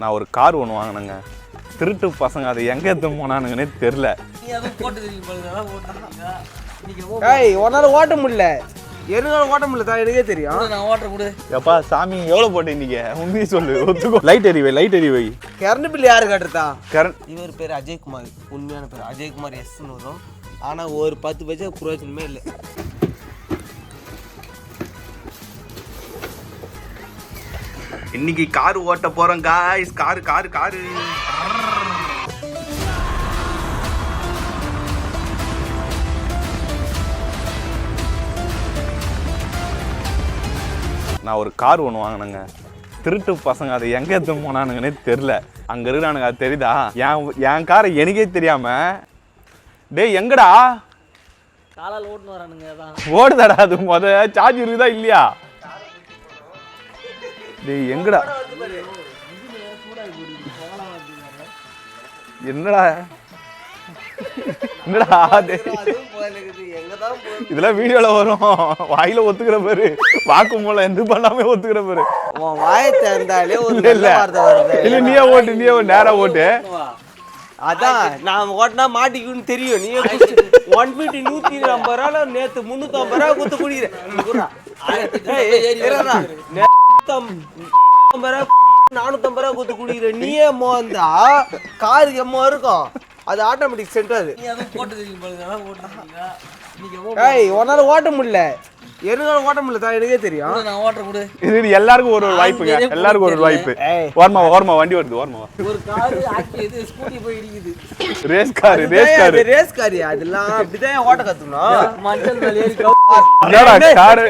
நான் ஒரு கார் ஒன்று வாங்கினேங்க. திருட்டு பசங்க அதை எங்கே எடுத்து போனானுங்கன்னே தெரில. உன்னால ஓட்ட முடியல, என்னால ஓட்ட முடியல தான் எனக்கே தெரியும். நான் ஓட்ட முடி. எப்பா சாமி எவ்வளோ போட்டேன் இன்னைக்கு உண்மையை சொல்லு, ஒத்துக்கோ. லைட் எரிவை. கரண்ட் பில் யாரு கட்டுறதா? கரண்ட் இவர் பேர் அஜய்குமார், உண்மையான பேர் அஜய்குமார் எஸ்ன்னு வரும். ஆனா ஒரு 10 பைசா பிரயோஜனமே இல்லை. இன்னைக்கு கார் ஓட்ட போறோம் காய்ஸ். காரு நான் ஒரு கார் ஒன்று வாங்கினேங்க. திருட்டு பசங்க அதை எங்கே எடுத்து போனானுங்கன்னே தெரில. அங்கே இருக்கிறானுங்க, அது தெரியுதா? என் காரை எனக்கே தெரியாம டேய் எங்கடா காலால் ஓட்டுன்னு வரானுங்க. ஓடுதாடா அது சார்ஜ் இருக்குதா இல்லையா? டேய் எங்கடா என்னடா இதெல்லாம் வீடியோல வரும். வாயில ஒத்துக்கிற பேரு வாக்கு மூலம் எந்த பண்ணாம ஒத்துக்கிற பேரு. வாயை திறந்தாலே ஒரு இல்ல நீயே ஓட்டு நேரா ஓட்டு. அதான் நான் ஓட்டினா மாட்டிக்குன்னு தெரியும். நீ 150 150 ரூபா நேத்து 350 ரூபா கொடுத்து குடிக்கிறேன். 450 ரூபா கொடுத்து குடிக்கிறேன். நீயே மோந்தா காருக்கு எம்மோ இருக்கும். அது ஆட்டோமேட்டிக் சென்டர். உன்னால ஓட்ட முடியல, என்னால ஓட்ட முடியல தான் எனக்கே தெரியும். நான் ஓட்ட முடி. இது எல்லாருக்கும் ஒரு வாய்ப்புங்க, எல்லாருக்கும் ஒரு வாய்ப்பு. ஓரமா வண்டி வருது, ஓரமா ஒரு கார் ஆக்கியது ஸ்கூட்டி போய் இடிக்குது. ரேஸ் கார் அதெல்லாம் அப்படிதான் ஓட்ட கத்துக்கணும். மஞ்சள் மேல ஏறி காரு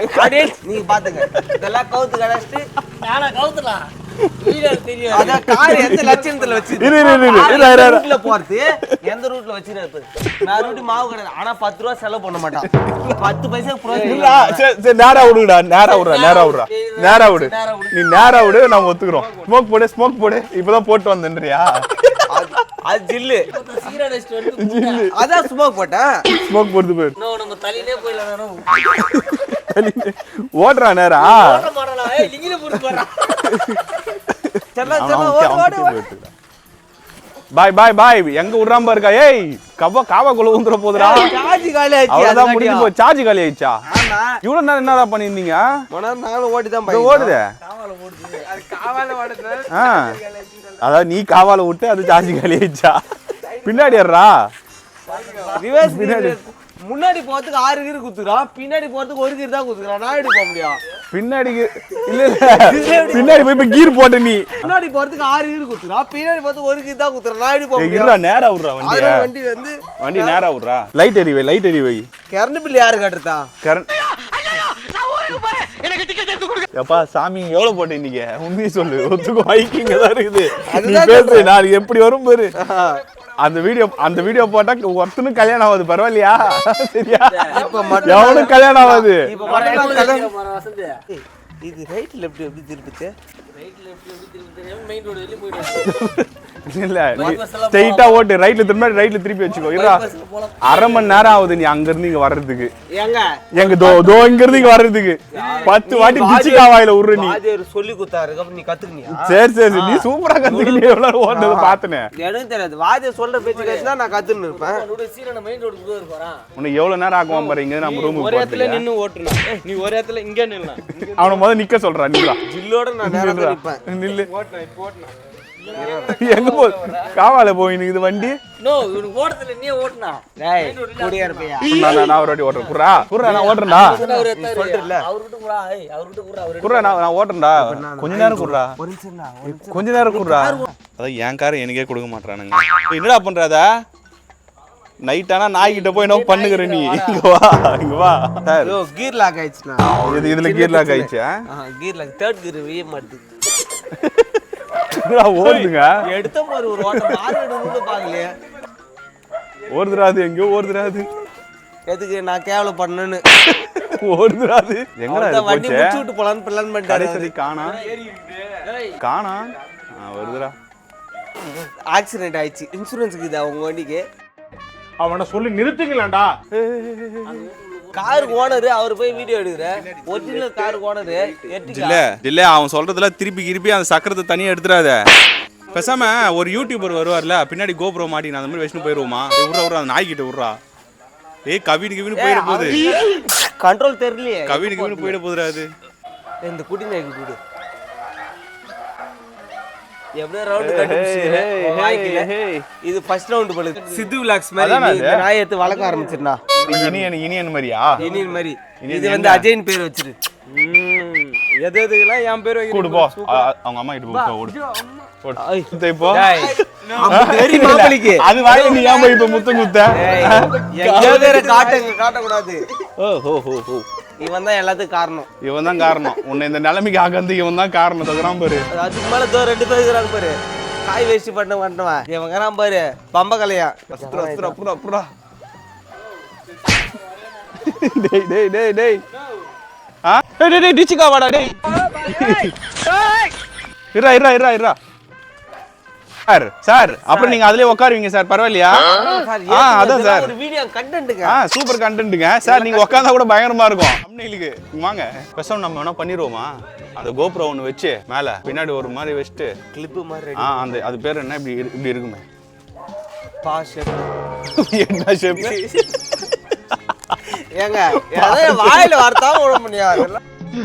நீங்க பாத்துங்க, இதெல்லாம் கவுத்து கடாச்சிட்டு நானா கவுத்துலாம். வீடியோ தெரியும். அதான் கார் எந்த லட்சணத்துல வச்சு ரூட்ல போறது, எந்த ரூட்ல வச்சிருப்பாரு. நான் ரூட் மாவு கிடையாது. ஆனா 10 ரூபா செலவு பண்ண மாட்டான். 10 பைசா சரி நேரா விடுடா, நேரா விடு. நீ நேரா விடு, நான் ஒத்துக்கிறோம். ஸ்மோக் போடு. இப்பதான் போட்டு வந்தேன்றியா? அது ஜில்லு. ஜில்லு. அதான் ஸ்மோக் போட்டேன். ஸ்மோக் போடுது பேர். நம்ம தலையிலே போயிடலாம். ஓடுறா நேரா. ஓட மாடலா லிங்கில போட்டு போறா. பாய் எங்க விடுறாம இருக்கா? ஏய் காவாக்குள்ள ஊந்துற போதுடா. சார்ஜ் காலி ஆயிடுச்சு. அவ்வளவுதான் முடிஞ்சு போய் சார்ஜ் காலி ஆயிடுச்சா? இவ்வளவு நேரம் என்னடா பண்ணிருந்தீங்க? நானும் ஓட்டி தான் ஓடுது. அதாவது நீ காவால விட்டு அது சார்ஜ் காலி ஆயிடுச்சா? பின்னாடி ஏறா. முன்னாடி போறதுக்கு 6 கீர் குத்துறான், பின்னாடி போறதுக்கு 1 கீர் தான் குத்துறான். நான் எப்படி போக முடியும்? பின்னாடி போய் கீர் போட்ட நீ. முன்னாடி போறதுக்கு 6 கீர் குத்துறான், பின்னாடி போறதுக்கு 1 கீர் தான் குத்துறான். நான் எப்படி போக முடியும்? நேரா விடுறா வண்டி நேரா விடுறா. லைட் எரிவை. கரண்ட் பில் யாரு கட்டுறதா? எப்பா சாமி எவ்வளவு போட்டேன் இன்னைக்கு உண்மையை சொல்லு, ஒத்துக்கோ. வைக்கிங்க தான் இருக்குது. நீ பேசு, நான் எப்படி வரும் பாரு. அந்த வீடியோ போட்டா ஒருத்தனும் கல்யாணம் ஆகுது, பரவாயில்லையா? சரியா? எவனும் கல்யாணம் ஆகுது. இது ரைட் லெஃப்ட் எப்படி திருப்பிச்சு? மெயின் ரோடு வெளிய போயிடு. இல்ல ஸ்ட்ரைட்டா ஓட்டு, ரைட்ல திருப்பி வச்சுக்கோ. இருடா, அரை மணி நேரம் ஆகுது நீ அங்க இருந்து இங்க வர்றதுக்கு. எங்க தோ இங்க இருந்து இங்க வர்றதுக்கு 10 வாட்டி பிச்சிக்கா வாயில உருற. நீ சொல்லி குத்தாரு, நீ கத்துக்கினியா? சரி நீ சூப்பரா கத்துக்கினே. எவ்வளவு ஓடுறது பாத்துனே. எனக்கு தெரியாது, வாதிய சொல்ற பேச்சு கேட்டா நான் கத்துன்னு இருப்பேன். மெயின் ரோடு போய் போறான். உனக்கு எவ்வளவு நேரம் ஆகும் பாரு. இங்க நம்ம ரூமுக்கு ஒரு இடத்துல நின்னு ஓட்டுறேன். நீ ஒரு இடத்துல இங்க நில்லலாம். அவன முதல்ல நிக்க சொல்றான். நில்லா ஜில்லோட நான் நேரா நிப்பேன். நில்லு. எங்க போ காவால போய் இது வண்டி. நோ இவனுக்கு ஓட்டத்துல நீ ஓட்டுனா. டேய் கூடியா இருப்பையா? நான் ஒரு வாட்டி ஓட்றேன். குறா நான் ஓட்றேன்டா. சொல்றல அவர்கிட்ட குறா. அவர்கிட்ட குறா நான் ஓட்றேன்டா. கொஞ்ச நேரம் குறா. கொஞ்ச நேரம் குறா. அத என் காரை எனக்கே கொடுக்க மாட்டறானுங்க. என்னடா பண்றத? நைட் ஆனா நாய் கிட்ட போய் என்ன பண்ணுகிற நீ? இங்க வா சார். யோ கீர் லாக் ஆயிடுச்சுனா. இதுல கீர் லாக் ஆயிடுச்சா? கீர் லாக் தேர்ட் கீர் வெளிய மாட்டுது. ஓடுதுங்க. எடுத்த மாதிரி ஒரு ஓட்டம் மாறிடுன்னு பாக்கலையே. ஓடுதுராது, எங்கயோ ஓடுதுராது. எதுக்கு நான் கேவல பண்ணனும்? ஓடுதுராது. எங்கடா இது? வண்டி முச்சு விட்டு போலான்னு பிளான் பண்ணிட்டாரு. சரி காணா. வருதுடா. ஆக்சிடென்ட் ஆயிடுச்சு. இன்சூரன்ஸ்க்கு இது உங்க வண்டிக்கு. அவனை சொல்லி நிறுத்துங்களேன்டா. கார் ஓனர் அவர் போய் வீடியோ எடுக்குற. ஒரிஜினல் கார் ஓனர் இல்ல அவன் சொல்றதுல திருப்பி அந்த சக்கரத்தை தனியா எடுத்துறாத. பேசாம ஒரு யூடியூபர் வருவார்ல பின்னாடி கோப்ரோ மாட்டி அந்த மாதிரி வச்சுன்னு போயிருவோமா விட்றா அந்த நாய்கிட்ட விட்றா ஏய் கவின்னு போயிட போகுது கண்ட்ரோல் தெரியலையே கவின்னு போயிட போகுதுடா அது இந்த குட்டி நாய்க்கு கூடு எப்படியோ ரவுண்ட் கண்டுபிடிச்சு இது ஃபர்ஸ்ட் ரவுண்ட் போல சித்து விலாக்ஸ் மாதிரி இந்த நாயை எடுத்து வளர்க்க ஆரம்பிச்சிருந்தா இனியன் மாதிரியா இனியன் மாதிரி இது வந்து அஜய்ன் பேர் வச்சிரு எது எதுக்கெல்லாம் என் பேர் கூடு போ அவங்க அம்மா கிட்ட போ ஓடு இப்போ அது வாயில நீ ஏன் போய் இப்ப முத்தம் குத்த காட்டக்கூடாது இவன் தான் எல்லாத்துக்கும் காரணம் இவன் தான் காரணம் உன்னை இந்த நிலைமைக்கு ஆகிறது இவன் தான் காரணம் தகுறான் பாரு அதுக்கு மேல ரெண்டு பேர் இருக்கிறாங்க பாரு காய் வேஸ்ட் பண்ணவன் இவன் பாரு பம்ப கலையா டேய் டேய் டேய் டேய் ஆ டேய் டேய் டிச்சிகா வாடா டேய் இரா சார் அப்புறம் நீங்க அதுலயே உட்காருவீங்க சார் பரவாயில்லையா அதான் சார் ஒரு வீடியோ கண்டென்ட்ங்க சூப்பர் கண்டென்ட்ங்க சார் நீங்க உட்கார்ந்தா கூட பயங்கரமா இருக்கும் அம்னேலுக்கு வாங்க பேசாம நம்ம வேணா பண்ணிடுவோமா அந்த கோப்ரோ ஒன்று வச்சு மேல பின்னாடி ஒரு மாதிரி வச்சுட்டு கிளிப் மாதிரி அந்த அது பேர் என்ன இப்படி இருக்குமே என்ன ஷேப் ஏங்க வாயில வார்த்தா விட முடியாது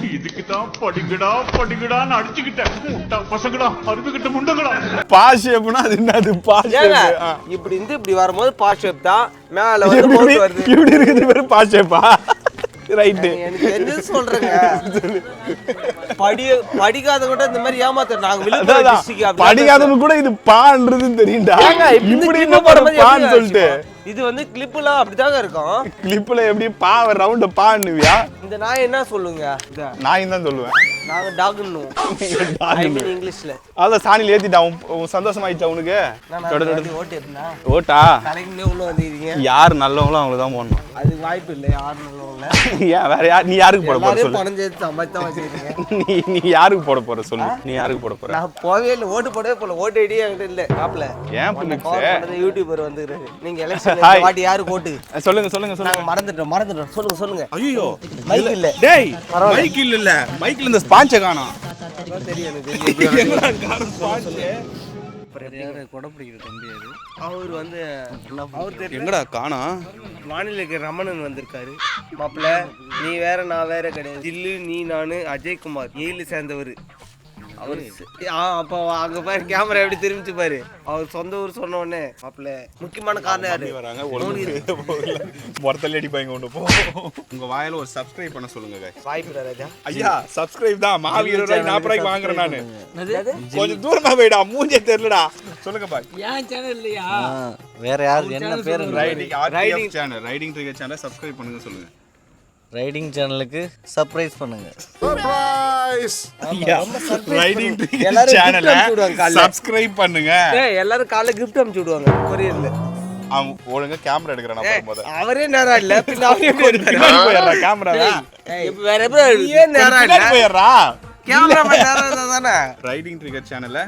இதுக்கு தான் படிக்கடான்னு அடிச்சுக்கிட்டேன் பசங்களா அருமைக்கிட்ட முண்டங்களா பாஸ் ஷேப்னா அது என்னது பாஸ் ஷேப் இப்படி இருந்து இப்படி வரும்போது பாஸ் ஷேப் தான் மேல வந்து மவுண்ட் வருது இப்படி இருக்குது பேரு பாஸ் ஷேப்பா ரைட் எனக்கு என்ன சொல்றேங்க படிக்காத கூட இந்த மாதிரி ஏமாத்த நாங்க விழுப்புரம் டிஸ்ட்ரிக்ட் படிக்காதவங்க கூட இது பான்றது தெரியும்டா இப்படி என்ன பான்னு சொல்லிட்டு இது வந்து கிளிப்லாம் அப்படிதாங்க இருக்கும் கிளிப்ல எப்படி பா ரவுண்ட் பான்னுவியா இந்த நாய் என்ன சொல்லுங்க நாய் தான் சொல்லுவேன் நாங்க டாக்னு ஐ மீன் இங்கிலீஷ்ல அத சாணில ஏத்திட்டா சந்தோஷமாயிச்சா உனக்கு ஓட்டா கரெக்ட்னே உள்ள வந்தீங்க யார் நல்லவங்களோ அவங்களுக்கு தான் போடணும் அது வாய்ப்பு இல்ல யார் நல்லவங்கள ஏன் வேற யார் நீ யாருக்கு போட போற சொல்லு பணம் சேர்த்து சமைச்சா வச்சிருக்கீங்க நீ யாருக்கு போட போற சொல்லு நீ யாருக்கு போட போற நான் போவே இல்ல ஓட்டு போடவே போல ஓட்டு ஐடி என்கிட்ட இல்ல மாப்ள ஏன் புனிக்ஸ் யூடியூபர் வந்துறாரு நீங்க எலெக்ஷன் வாட்டி யாருக்கு ஓட்டு சொல்லுங்க நாங்க மறந்துட்டோம் சொல்லுங்க ஐயோ மைக் இல்ல டேய் மைக் இல்ல மைக்ல இந்த ஸ்பான்ச காணோம் தெரியும் அவர் வந்து எங்கடா காணோம் வானிலைக்கு ரமணன் வந்திருக்காரு மாப்பிள்ள நீ வேற நான் வேற கிடையாது ஜில்லு நீ நானு அஜய்குமார் 7 சேர்ந்தவர் அவர் அப்போ அங்க பாரு கேமரா எப்படி திரும்பிச்சு பாரு அவர் சொந்த ஊர் சொன்ன உடனே மாப்பிள்ள முக்கியமான காரணம் யாரு வராங்க மொத்தல அடிப்பாங்க கொண்டு போ உங்க வாயில ஒரு சப்ஸ்கிரைப் பண்ண சொல்லுங்க வாய்ப்பு ராஜா ஐயா சப்ஸ்கிரைப் தான் மாவி 20 ரூபாய் 40 ரூபாய்க்கு வாங்குறேன் நானு கொஞ்சம் தூரமா போய்டா மூஞ்சே தெரியலடா சொல்லுங்க பாய் ஏன் சேனல் இல்லையா வேற யார் என்ன பேர் ரைடிங் சேனல் ரைடிங் ட்ரிகர் சேனலை சப்ஸ்கிரைப் பண்ணுங்க சொல்லுங்க ரைடிங் சேனலுக்கு சர்ப்ரைஸ் பண்ணுங்க ரைடிங் ட்ரிகர் சேனலை சப்ஸ்கிரைப் பண்ணுங்க எல்லாரும் காலைல கிஃப்ட் அனுப்பிச்சு விடுவாங்க கொரியர்ல அவன் ஒழுங்கா கேமரா எடுக்கறான் போது அவரே நேரா இல்ல பின்ன அவரே போயிடுறா கேமராவை வேற எப்படி ஏன் நேரா இல்ல போயிடுறா கேமராமேன் நேரா தானே ரைடிங் ட்ரிகர் சேனலை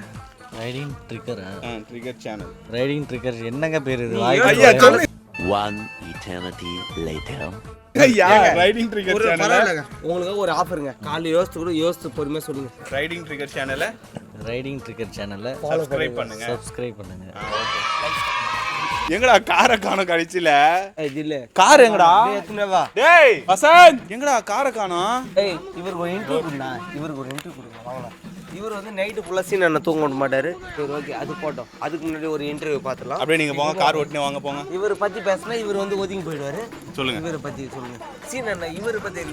riding trigger trigger channel riding trigger என்னங்க பேர் இது ஐயா சொல்லு One eternity later. ஐயா ரைடிங் ட்ரிகர் சேனல் உங்களுக்கு ஒரு ஆஃபருங்க காலைல யோசிச்சு பொறுமையா சொல்லுங்க ரைடிங் ட்ரிகர் சேனலை ரைடிங் ட்ரிக்கர் சேனலை சப்ஸ்கிரைப் பண்ணுங்க சப்ஸ்கிரைப் பண்ணுங்க எங்கடா காரை காணோம் கழிச்சில இல்ல கார் எங்கடா எத்தனவா டேய் வசந்த் எங்கடா காரை காணோம் ஏய் இவருக்கு ஒரு இன்டர்வியூ கொடுங்க வாங்க இவர் வந்து நைட்டு ஃபுல்லா சீன் என்ன தூங்க விட மாட்டாரு சரி ஓகே அது போட்டோம் அதுக்கு முன்னாடி ஒரு இன்டர்வியூ பார்த்துலாம் அப்படியே நீங்க போங்க கார் ஓட்டினே வாங்க போங்க இவரை பத்தி பேசினா இவர் வந்து ஒதுங்கி போயிடுவாரு சொல்லுங்க இவரை பத்தி சொல்லுங்க சீன் என்ன இவரை பத்தி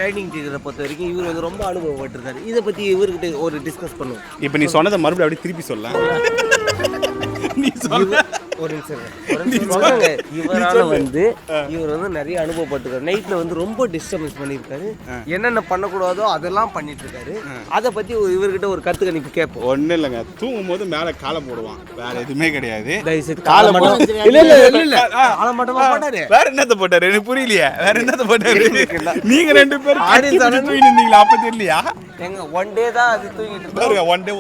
ரைடிங் டீச்சரை பொறுத்த வரைக்கும் இவர் வந்து ரொம்ப அனுபவப்பட்டிருக்காரு இதை பத்தி இவர்கிட்ட ஒரு டிஸ்கஸ் பண்ணுவோம் இப்போ நீ சொன்னதை மறுபடியும் அப்படியே திருப்பி சொல்ல நீ சொல்ல ஒரு நிமிஷம் இவரால வந்து இவர் வந்து நிறைய அனுபவப்பட்டிருக்காரு நைட்ல வந்து ரொம்ப டிஸ்டர்பன்ஸ் பண்ணிருக்காரு என்னென்ன பண்ணக்கூடாதோ அதெல்லாம் பண்ணிட்டு இருக்காரு அதை பத்தி இவர்கிட்ட ஒரு கருத்து கணிப்பு கேட்போம் ஒன்றும் இல்லைங்க தூங்கும் போது மேலே காலை போடுவான் வேற எதுவுமே கிடையாது காலை மட்டும் இல்ல காலை மட்டுமா போட்டாரு வேற என்னத்த போட்டாரு எனக்கு புரியலையே வேற என்னத்த போட்டாரு நீங்க ரெண்டு பேரும் தூங்கி இருந்தீங்களா அப்ப தெரியலையா எங்க ஒன் டே தான் அது தூங்கிட்டு பாருங்க ஒன் டே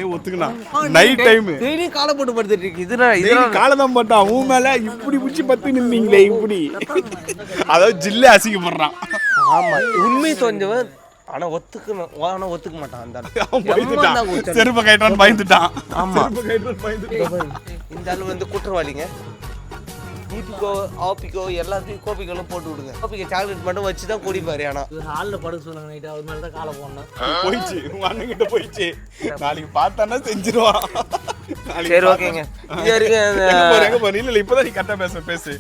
ஒத்துக்குனா நைட் டைம் டெய்லி காலை போட்டு படுத்துட்டு இருக்கு இதெல்லாம் காலை தான் போட்டான் உன் மேல இப்படி பிடிச்சி பத்து நின்னீங்களே இப்படி அதாவது ஜில்லே அசிங்கப்படுறான் ஆமா உண்மை தெரிஞ்சவன் ஆனா ஒத்துக்க மாட்டான் அந்த ஆளு. அவன் எம்மா பயந்துட்டான். தான் ஊத்துறான். செருப்பு கைட்டான்னு பயந்துட்டான். ஆமா. செருப்பு கைட்டான்னு பயந்துட்டான். இந்த ஆளு வந்து குற்றவாளிங்க. ஈபிக்கோ ஆப்பிக்கோ எல்லாத்தையும் கோபிகளும் போட்டு விடுங்க. கோபிக்கு சாக்லேட் மட்டும் வச்சு தான் குடிப்பாரு. ஆனா இவர் ஹாலில் படுக்க சொன்னாங்க நைட்டு அவர் மேலே தான் காலை போடணும். போயிடுச்சு உங்க அண்ணன் கிட்ட போயிடுச்சு. நாளைக்கு பார்த்தானா செஞ்சிருவான். சரி ஓகேங்க. இது வரைக்கும் எங்க போற இல்ல இப்பதான் நீ கரெக்டா பேசு.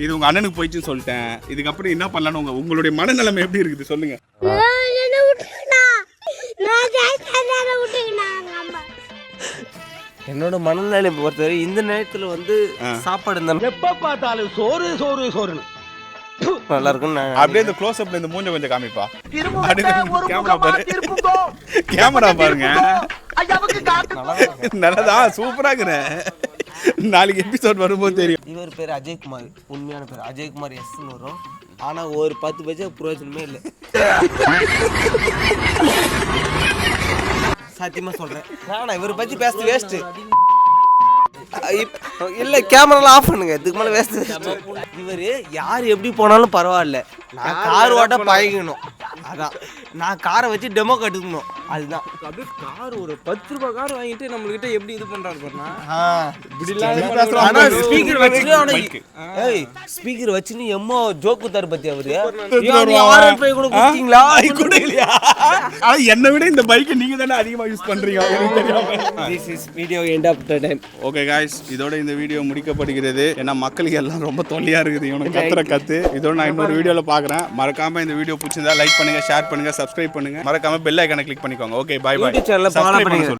இது உங்க அண்ணனுக்கு போயிடுச்சுன்னு சொல்லிட்டேன். இதுக்கப்புறம் என்ன பண்ணலாம்னு உங்களுடைய மனநிலைமை எப்படி இருக்குது சொல்லுங்க. என்னோட மனநிலை பொறுத்தவரை இந்த நேரத்துல வந்து சாப்பாடு இருந்தாலும் எப்ப பார்த்தாலும் சோறு சோறு சோறுன்னு நல்லா இருக்குன்னு அப்படியே இந்த க்ளோஸ் அப்ல இந்த மூஞ்ச கொஞ்சம் காமிப்பா. கேமரா பாரு. கேமரா பாருங்க. நல்லதா சூப்பரா இருக்குற. நாளைக்கு எபிசோட் வரும்போது தெரியும். இவர் பேர் அஜய்குமார். உண்மையான பேர் அஜய்குமார் எஸ்ன்னு வரும். ஆனா ஒரு 10 பைசா பிரயோஜனமே இல்லை. சத்தியமா சொல்றேன். நான் இவரை பத்தி பேசுறது வேஸ்ட். இல்ல கேமராலாம் ஆஃப் பண்ணுங்க. இதுக்கு மேல வேஸ்ட். இவரு யார் எப்படி போனாலும் பரவாயில்ல. நான் கார் ஓட்ட பழகணும். அதான் நான் காரை வச்சு டெமோ கட்டுக்கணும். அதுதான் அப்படியே கார் ஒரு 10 ரூபாய் கார் வாங்கிட்டு நம்மகிட்ட எப்படி இது பண்றாரு பாருனா. ஆனா ஸ்பீக்கர் வச்சு ஏய் ஸ்பீக்கர் வச்சுன்னு எம்மோ ஜோக்கு தர பத்தி அவரு R15 கூட கொடுத்தீங்களா? கூட இல்லையா? என்னை விட இந்த பைக்கை நீங்க தானே அதிகமா யூஸ் பண்றீங்க. This is video end of the time. Okay guys, இதோட இந்த வீடியோ முடிக்கப்படுகிறது. ஏன்னா மக்களுக்கு எல்லாம் ரொம்ப தொல்லையா இருக்குது இவனுக்கு கத்துற கத்து. இதோட நான் இன்னொரு வீடியோல பாக்குறேன். மறக்காம இந்த வீடியோ பிடிச்சிருந்தா லைக் பண்ணுங்க, ஷேர் பண்ணுங்க, சப்ஸ்கிரைப் பண்ணுங்க. மறக்காம பெல் ஐகானை கிளிக் பண்ணிக்கோங்க. Okay bye bye. YouTube சேனலை ஃபாலோ பண்ணுங்க.